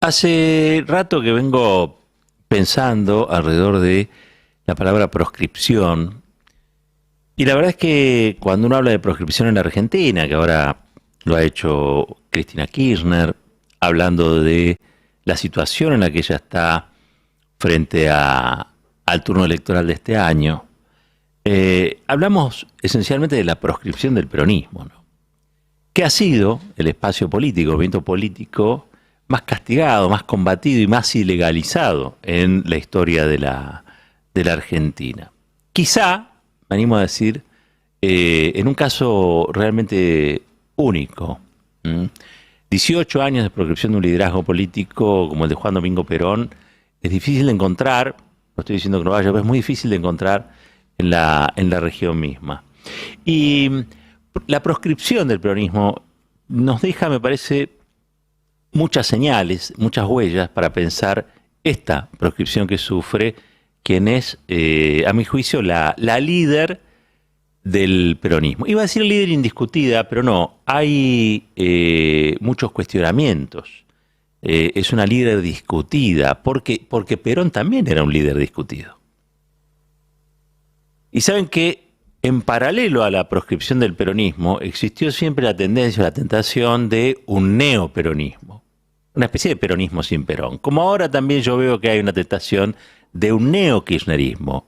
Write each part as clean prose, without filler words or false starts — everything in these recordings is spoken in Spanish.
Hace rato que vengo pensando alrededor de la palabra proscripción, y la verdad es que cuando uno habla de proscripción en la Argentina, que ahora lo ha hecho Cristina Kirchner, hablando de la situación en la que ella está frente al turno electoral de este año, hablamos esencialmente de la proscripción del peronismo, ¿no? Que ha sido el espacio político, el movimiento político más castigado, más combatido y más ilegalizado en la historia de la Argentina. Quizá, me animo a decir, en un caso realmente único. 18 años de proscripción de un liderazgo político como el de Juan Domingo Perón, es difícil de encontrar, no estoy diciendo que no vaya, pero es muy difícil de encontrar en la región misma. Y la proscripción del peronismo nos deja, me parece, muchas señales, muchas huellas para pensar esta proscripción que sufre quien es, a mi juicio, la líder del peronismo. Iba a decir líder indiscutida, pero no, hay muchos cuestionamientos. Es una líder discutida, porque Perón también era un líder discutido. Y saben que en paralelo a la proscripción del peronismo existió siempre la tendencia, la tentación de un neoperonismo, una especie de peronismo sin Perón. Como ahora también yo veo que hay una tentación de un neokirchnerismo,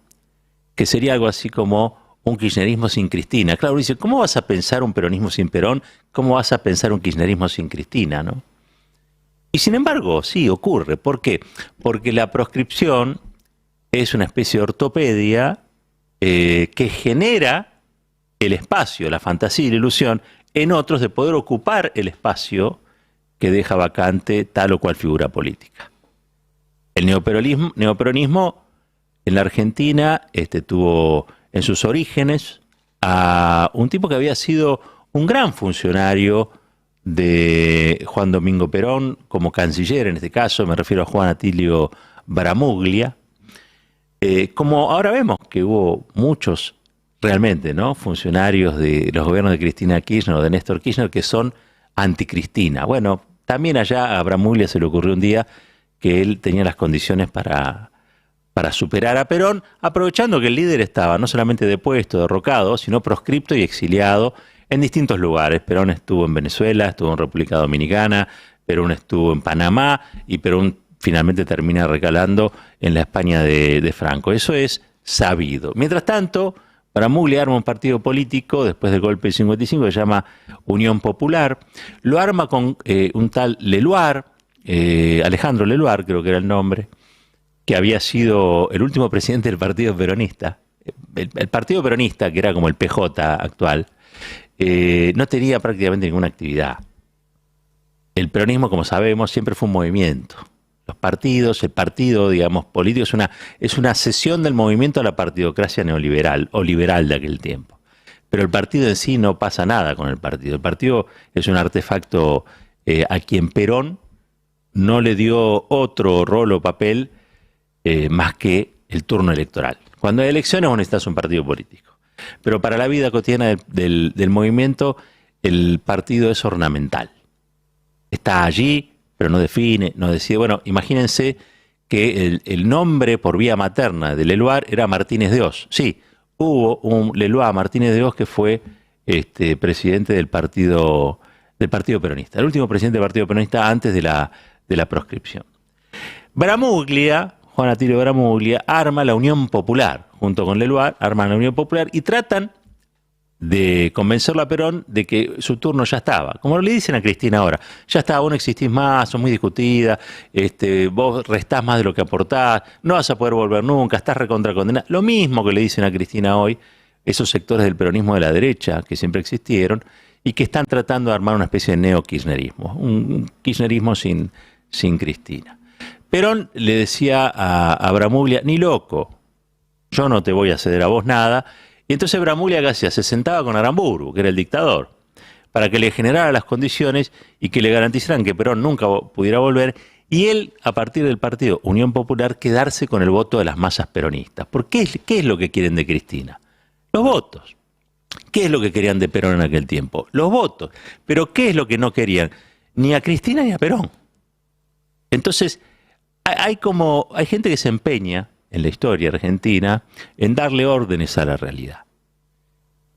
que sería algo así como un kirchnerismo sin Cristina. Claro, dice, ¿cómo vas a pensar un peronismo sin Perón? ¿Cómo vas a pensar un kirchnerismo sin Cristina, no? Y sin embargo, sí ocurre. ¿Por qué? Porque la proscripción es una especie de ortopedia que genera el espacio, la fantasía y la ilusión en otros de poder ocupar el espacio que deja vacante tal o cual figura política. El neoperonismo en la Argentina tuvo en sus orígenes a un tipo que había sido un gran funcionario de Juan Domingo Perón como canciller, en este caso me refiero a Juan Atilio Bramuglia. Como ahora vemos que hubo muchos realmente, ¿no?, funcionarios de los gobiernos de Cristina Kirchner o de Néstor Kirchner que son anticristina. Bueno, también allá a Bramuglia se le ocurrió un día que él tenía las condiciones para superar a Perón, aprovechando que el líder estaba no solamente depuesto, derrocado, sino proscripto y exiliado en distintos lugares. Perón estuvo en Venezuela, estuvo en República Dominicana, Perón estuvo en Panamá y Perón finalmente termina recalando en la España de Franco. Eso es sabido. Mientras tanto, Bramuglia arma un partido político después del golpe del 55 que se llama Unión Popular. Lo arma con un tal Leluar, Alejandro Leluar creo que era el nombre, que había sido el último presidente del Partido Peronista. El Partido Peronista, que era como el PJ actual, no tenía prácticamente ninguna actividad. El peronismo, como sabemos, siempre fue un movimiento. Los partidos, el partido, digamos, político es una cesión del movimiento a la partidocracia neoliberal o liberal de aquel tiempo. Pero el partido en sí no pasa nada con el partido. El partido es un artefacto a quien Perón no le dio otro rol o papel más que el turno electoral. Cuando hay elecciones vos necesitas un partido político. Pero para la vida cotidiana del movimiento, el partido es ornamental. Está allí, pero no define, no decide. Bueno, imagínense que el nombre por vía materna de Leluar era Martínez de Oz. Sí, hubo un Leluar Martínez de Oz que fue presidente del partido peronista, el último presidente del Partido Peronista antes de la proscripción. Bramuglia, Juan Atilio Bramuglia, arma la Unión Popular, junto con Leluar, arman la Unión Popular y tratan de convencerlo a Perón de que su turno ya estaba. Como le dicen a Cristina ahora, ya está, vos no existís más, sos muy discutida, vos restás más de lo que aportás, no vas a poder volver nunca, estás recontracondenada. Lo mismo que le dicen a Cristina hoy, esos sectores del peronismo de la derecha que siempre existieron y que están tratando de armar una especie de neo-kirchnerismo, un kirchnerismo sin Cristina. Perón le decía a Bramuglia, ni loco, yo no te voy a ceder a vos nada. Y entonces Bramuglia, ¿qué hacía? Se sentaba con Aramburu, que era el dictador, para que le generara las condiciones y que le garantizaran que Perón nunca pudiera volver, y él, a partir del partido Unión Popular, quedarse con el voto de las masas peronistas. ¿Por qué? ¿Qué es lo que quieren de Cristina? Los votos. ¿Qué es lo que querían de Perón en aquel tiempo? Los votos. Pero ¿qué es lo que no querían? Ni a Cristina ni a Perón. Entonces, hay gente que se empeña en la historia argentina en darle órdenes a la realidad.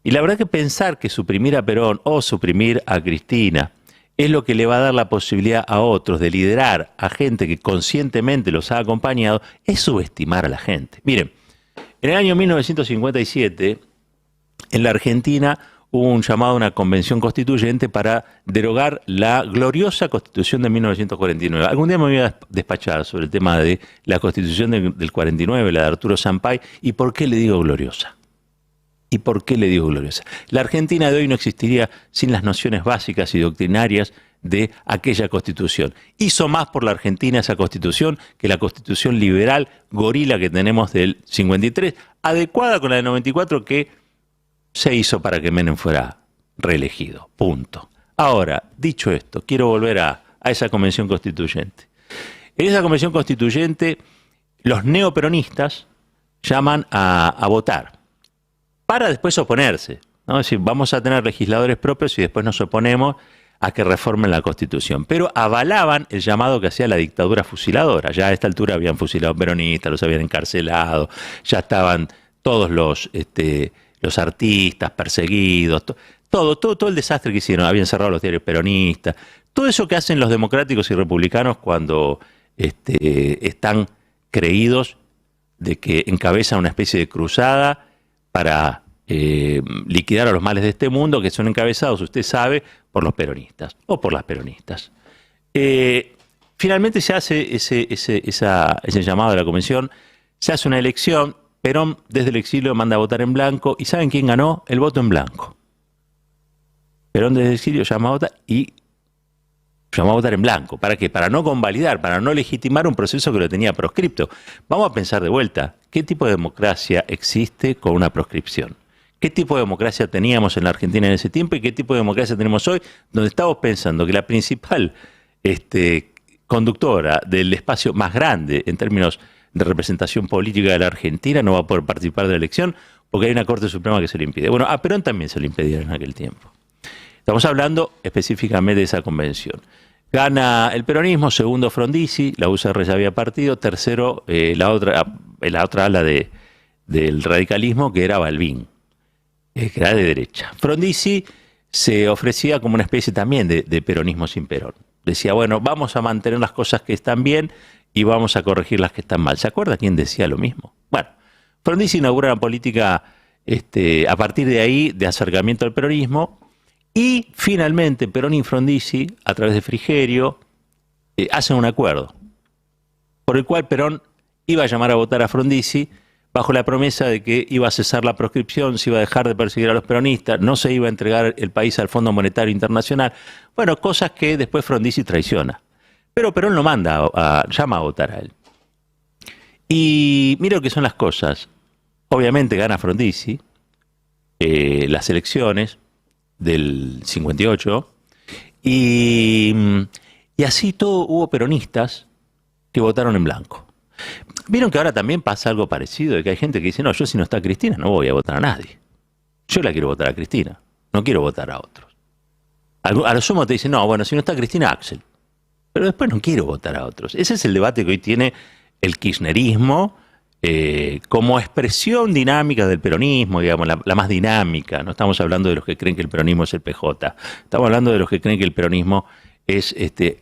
Y la verdad que pensar que suprimir a Perón o suprimir a Cristina es lo que le va a dar la posibilidad a otros de liderar a gente que conscientemente los ha acompañado, es subestimar a la gente. Miren, en el año 1957, en la Argentina hubo un llamado a una convención constituyente para derogar la gloriosa Constitución de 1949. Algún día me voy a despachar sobre el tema de la Constitución del 49, la de Arturo Sampay, y por qué le digo gloriosa. ¿Y por qué le digo gloriosa? La Argentina de hoy no existiría sin las nociones básicas y doctrinarias de aquella Constitución. Hizo más por la Argentina esa Constitución que la Constitución liberal gorila que tenemos del 53, adecuada con la del 94 que se hizo para que Menem fuera reelegido. Punto. Ahora, dicho esto, quiero volver a esa convención constituyente. En esa convención constituyente, los neoperonistas llaman a votar para después oponerse, ¿no? Es decir, vamos a tener legisladores propios y después nos oponemos a que reformen la Constitución. Pero avalaban el llamado que hacía la dictadura fusiladora. Ya a esta altura habían fusilado peronistas, los habían encarcelado, ya estaban todos los artistas perseguidos, todo el desastre que hicieron. Habían cerrado los diarios peronistas. Todo eso que hacen los democráticos y republicanos cuando están creídos de que encabezan una especie de cruzada para liquidar a los males de este mundo, que son encabezados, usted sabe, por los peronistas o por las peronistas. Finalmente se hace ese llamado de la convención, se hace una elección, Perón desde el exilio manda a votar en blanco, y ¿saben quién ganó? El voto en blanco. Perón desde el exilio llama a votar y llamó a votar en blanco. ¿Para qué? Para no convalidar, para no legitimar un proceso que lo tenía proscripto. Vamos a pensar de vuelta, ¿qué tipo de democracia existe con una proscripción? ¿Qué tipo de democracia teníamos en la Argentina en ese tiempo y qué tipo de democracia tenemos hoy? Donde estamos pensando que la principal conductora del espacio más grande en términos de representación política de la Argentina no va a poder participar de la elección porque hay una Corte Suprema que se lo impide. Bueno, a Perón también se lo impedieron en aquel tiempo. Estamos hablando específicamente de esa convención. Gana el peronismo, segundo Frondizi, la UCR ya había partido, tercero la otra ala del radicalismo, que era Balbín, que era de derecha. Frondizi se ofrecía como una especie también de peronismo sin Perón. Decía, bueno, vamos a mantener las cosas que están bien y vamos a corregir las que están mal. ¿Se acuerda quién decía lo mismo? Bueno, Frondizi inaugura una política a partir de ahí de acercamiento al peronismo. Y finalmente Perón y Frondizi, a través de Frigerio, hacen un acuerdo por el cual Perón iba a llamar a votar a Frondizi bajo la promesa de que iba a cesar la proscripción, se iba a dejar de perseguir a los peronistas, no se iba a entregar el país al Fondo Monetario Internacional. Bueno, cosas que después Frondizi traiciona. Pero Perón lo llama a votar a él. Y mira lo que son las cosas. Obviamente gana Frondizi las elecciones del 58, y así todo hubo peronistas que votaron en blanco. Vieron que ahora también pasa algo parecido, de que hay gente que dice, no, yo si no está Cristina no voy a votar a nadie. Yo la quiero votar a Cristina, no quiero votar a otros. A lo sumo te dicen, no, bueno, si no está Cristina, Axel. Pero después no quiero votar a otros. Ese es el debate que hoy tiene el kirchnerismo, como expresión dinámica del peronismo, digamos, la más dinámica. No estamos hablando de los que creen que el peronismo es el PJ. Estamos hablando de los que creen que el peronismo es,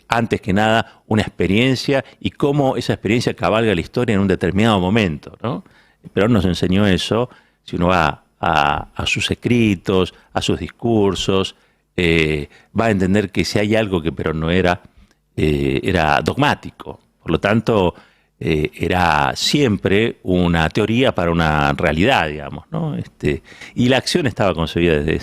antes que nada, una experiencia y cómo esa experiencia cabalga la historia en un determinado momento, ¿no? Perón nos enseñó eso. Si uno va a sus escritos, a sus discursos, va a entender que si hay algo que Perón no era, era dogmático. Por lo tanto, era siempre una teoría para una realidad, digamos, ¿no? Y la acción estaba concebida desde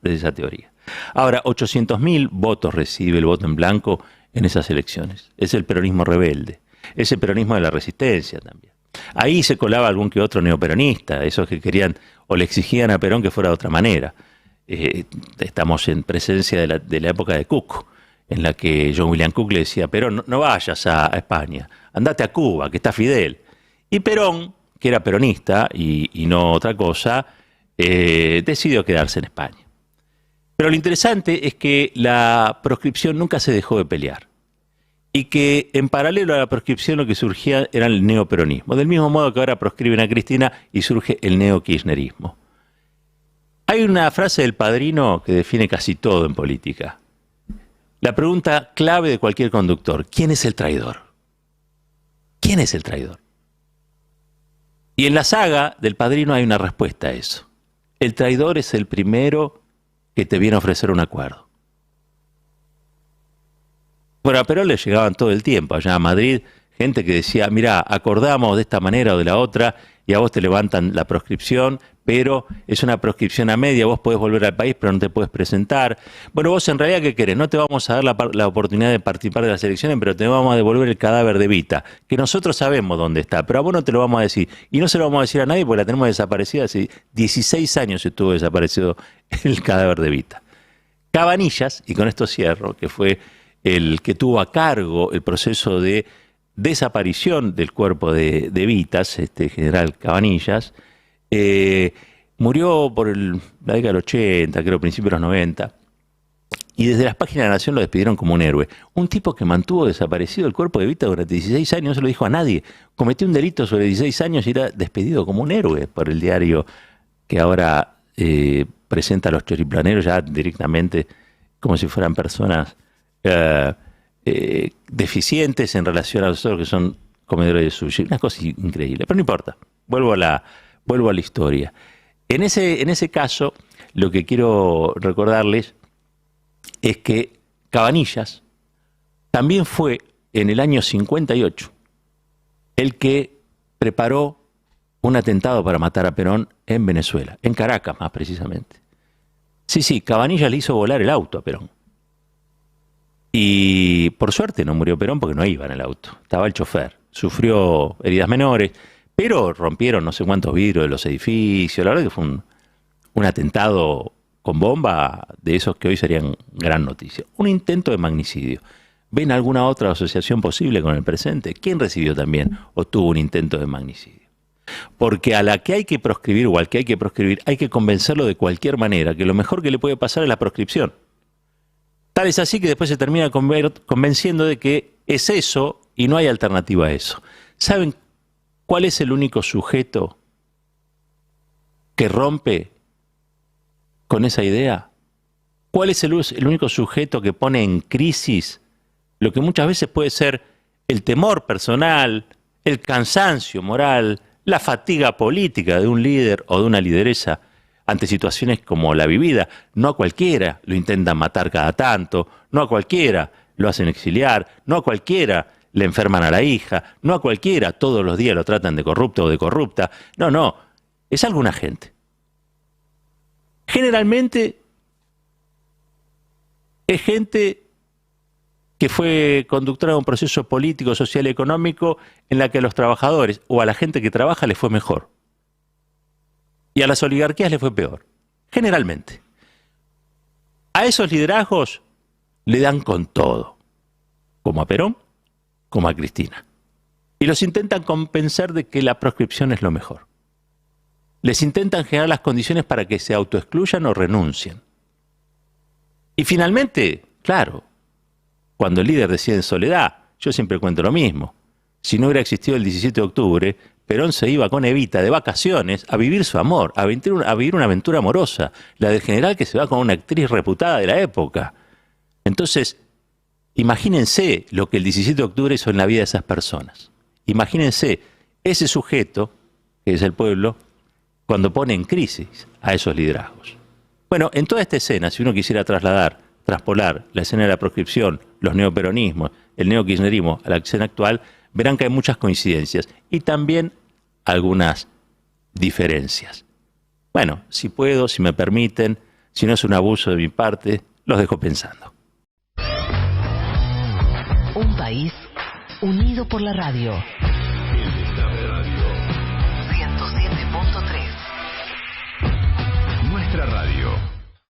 esa teoría. Ahora, 800.000 votos recibe el voto en blanco en esas elecciones. Es el peronismo rebelde, es el peronismo de la resistencia también. Ahí se colaba algún que otro neoperonista, esos que querían o le exigían a Perón que fuera de otra manera. Estamos en presencia de la época de Cook, en la que John William Cook le decía a Perón, no vayas a España, andate a Cuba, que está Fidel. Y Perón, que era peronista y no otra cosa, decidió quedarse en España. Pero lo interesante es que la proscripción nunca se dejó de pelear. y que en paralelo a la proscripción lo que surgía era el neoperonismo, del mismo modo que ahora proscriben a Cristina y surge el neokirchnerismo. Hay una frase del Padrino que define casi todo en política. La pregunta clave de cualquier conductor: ¿quién es el traidor? ¿Quién es el traidor? Y en la saga del Padrino hay una respuesta a eso. El traidor es el primero que te viene a ofrecer un acuerdo. Bueno, a Perón le llegaban todo el tiempo allá a Madrid gente que decía: mira, acordamos de esta manera o de la otra y a vos te levantan la proscripción, pero es una proscripción a media, vos podés volver al país pero no te puedes presentar. Bueno, vos en realidad, ¿qué querés? No te vamos a dar la oportunidad de participar de las elecciones, pero te vamos a devolver el cadáver de Evita, que nosotros sabemos dónde está, pero a vos no te lo vamos a decir. Y no se lo vamos a decir a nadie porque la tenemos desaparecida. Hace 16 años estuvo desaparecido el cadáver de Evita. Cabanillas, y con esto cierro, que fue el que tuvo a cargo el proceso de desaparición del cuerpo de Vitas, general Cabanillas, murió por la década del 80, creo, principios de los 90, y desde las páginas de la Nación lo despidieron como un héroe. Un tipo que mantuvo desaparecido el cuerpo de Evita durante 16 años, no se lo dijo a nadie, cometió un delito sobre 16 años y era despedido como un héroe por el diario que ahora presenta a los choriplaneros ya directamente como si fueran personas deficientes en relación a los otros que son comedores de sushi. Una cosa increíble, pero no importa. Vuelvo a la historia. En ese caso, lo que quiero recordarles es que Cabanillas también fue en el año 58 el que preparó un atentado para matar a Perón en Venezuela, en Caracas más precisamente. Sí, Cabanillas le hizo volar el auto a Perón. Y por suerte no murió Perón porque no iba en el auto, estaba el chofer. Sufrió heridas menores, pero rompieron no sé cuántos vidrios de los edificios. La verdad que fue un atentado con bomba de esos que hoy serían gran noticia. Un intento de magnicidio. ¿Ven alguna otra asociación posible con el presente? ¿Quién recibió también o tuvo un intento de magnicidio? Porque a la que hay que proscribir o al que hay que proscribir hay que convencerlo de cualquier manera que lo mejor que le puede pasar es la proscripción. Tal es así que después se termina convenciendo de que es eso y no hay alternativa a eso. ¿Saben cuál es el único sujeto que rompe con esa idea? ¿Cuál es el único sujeto que pone en crisis lo que muchas veces puede ser el temor personal, el cansancio moral, la fatiga política de un líder o de una lideresa ante situaciones como la vivida? No a cualquiera lo intentan matar cada tanto, no a cualquiera lo hacen exiliar, no a cualquiera le enferman a la hija, no a cualquiera todos los días lo tratan de corrupto o de corrupta. No, es alguna gente. Generalmente es gente que fue conductora de un proceso político, social y económico en la que a los trabajadores o a la gente que trabaja les fue mejor. Y a las oligarquías les fue peor, generalmente. A esos liderazgos le dan con todo, como a Perón, como a Cristina. Y los intentan convencer de que la proscripción es lo mejor. Les intentan generar las condiciones para que se autoexcluyan o renuncien. Y finalmente, claro, cuando el líder decide en soledad, yo siempre cuento lo mismo. Si no hubiera existido el 17 de octubre, Perón se iba con Evita de vacaciones a vivir su amor, a vivir una aventura amorosa, la del general que se va con una actriz reputada de la época. Entonces, imagínense lo que el 17 de octubre hizo en la vida de esas personas. Imagínense ese sujeto, que es el pueblo, cuando pone en crisis a esos liderazgos. Bueno, en toda esta escena, si uno quisiera traspolar la escena de la proscripción, los neoperonismos, el neokirchnerismo a la escena actual, verán que hay muchas coincidencias y también algunas diferencias. Bueno, si puedo, si me permiten, si no es un abuso de mi parte, los dejo pensando. Un país unido por la radio.